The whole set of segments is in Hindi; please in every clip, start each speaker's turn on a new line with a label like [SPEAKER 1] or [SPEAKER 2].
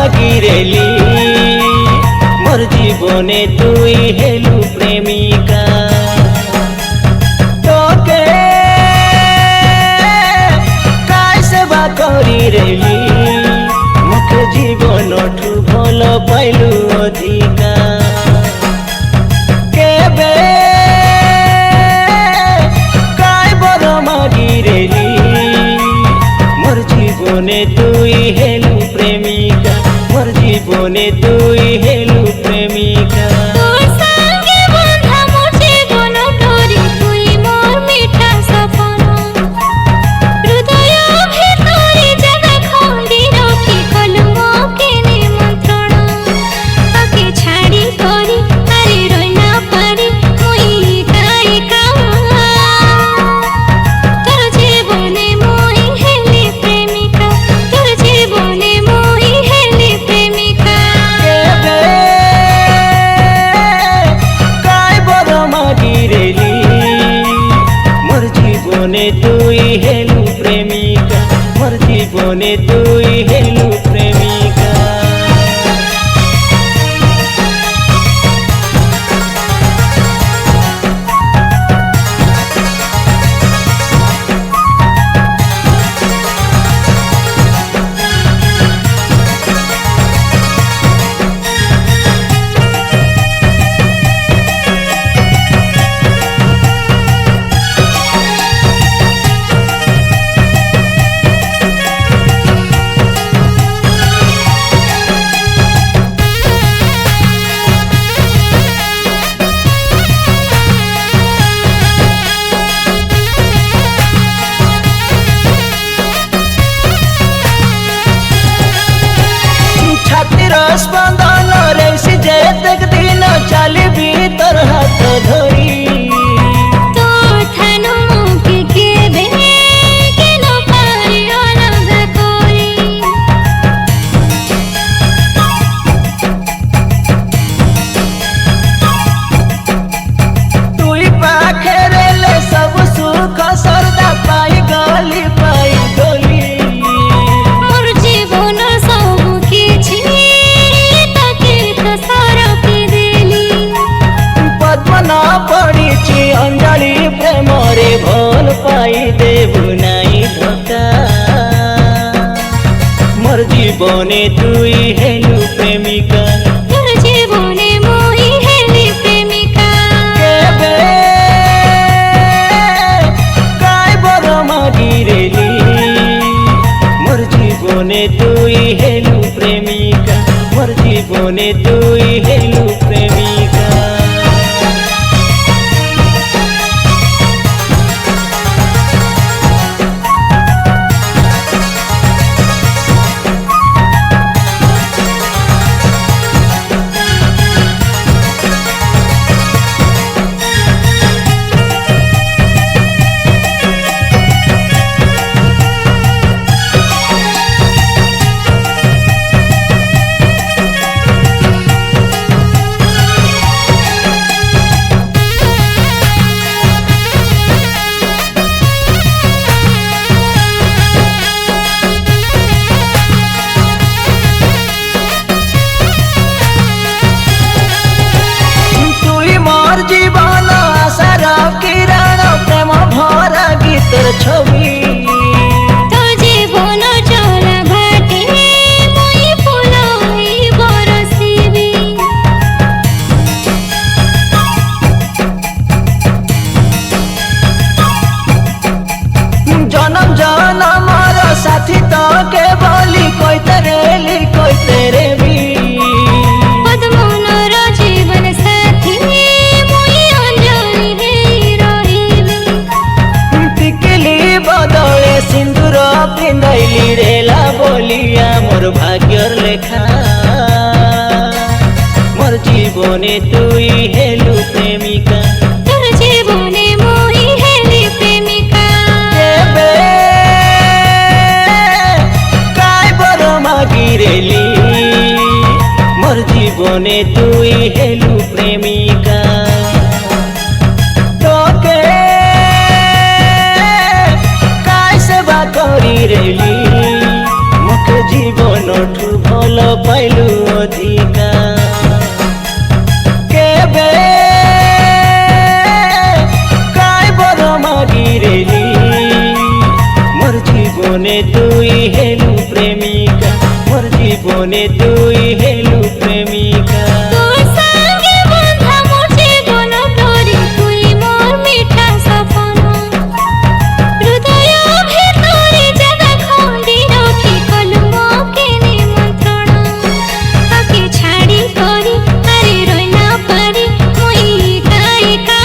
[SPEAKER 1] মাগিরেলি মোর জীবনে তুই হেলু প্রেমিকা তোকে কাই সেবা করিরেলি মুখে জীবনঠু ভাল পাইলু অধিকা কেবে কাই বড় মাগিরেলি মোর জীবনে তুই হেলু প্রেমিকা মোর জীবনে তুই হেলু প্রেমিকা জীবনে তুই হেলু প্রেমিকা মোর জীবনে তুই হেলু প্রেমিকা स्पंदन रेसी जेतक दिन चलबी तोर हाथ धरी
[SPEAKER 2] तो थानु मुके केबे केन पारी अलग करी
[SPEAKER 1] तुई पाखे रेले सब सुख सरदा पाई गली पाई गली
[SPEAKER 2] मोर जीवन सब किछि
[SPEAKER 1] पद्मना पड़ी अंजलि प्रेम रे भल पाई देबु नाई धोखा मोर जीवने तुई हेलु प्रेमिका
[SPEAKER 2] तोर जीवने मोहि हेली प्रेमिका
[SPEAKER 1] केबे काय बड़ मागिरेली मोर जीवने तुई हेलु प्रेमिका मोर जीवने तुई हेलु प्रेमिका जीवन आशार किरण प्रेम भरा गीतर छवि
[SPEAKER 2] तो जीवन चला भाटे मुई फुलई बरसिबी
[SPEAKER 1] जन्म जन्मर साथी तो के बोली कोइते रे भी
[SPEAKER 2] पद्मनर जीवन साथी
[SPEAKER 1] बदले सिंदूर पिंधैली रेला बोलिया मोर भाग्यर लेखा मोर जीवने तुई हेलु प्रेमिका
[SPEAKER 2] तोर जीवने मोहि हेली प्रेमिका
[SPEAKER 1] केबे काय बड़ मागिरेली मोर जीवने तुई हेलु प्रेमिका तोके करिरेली मुख जीवन ठू भल पाई জীবনে তুই হেলু প্রেমিকা, মোর জীবনে তুই হেলু প্রেমিকা।
[SPEAKER 2] তোর সঙ্গে বাঁধা মোর জীবন ডোরি, তুই মোর মিঠা সপন। হৃদয় ভিতরে জাগা খোলি রখি কলু মোকে নিমন্ত্রণ। তাকে ছাড়ি করি আরে রই না পারি মুই একা একা।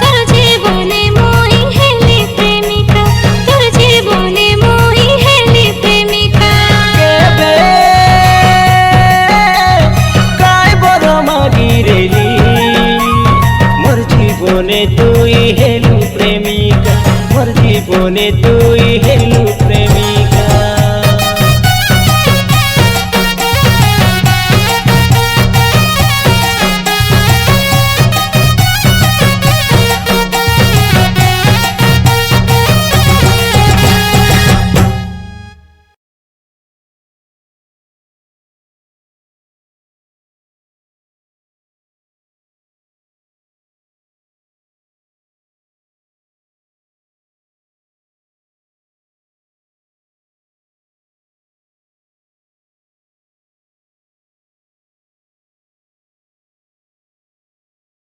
[SPEAKER 2] তোর জীবনে মুই হেলি প্রেমিকা, তোর জীবনে মুই হেলি প্রেমিকা।
[SPEAKER 1] কেবে কাই বড় মাগিরেলি, মোর জীবনে তুই হেলু প্রেমিকা, মোর জীবনে তুই হেলু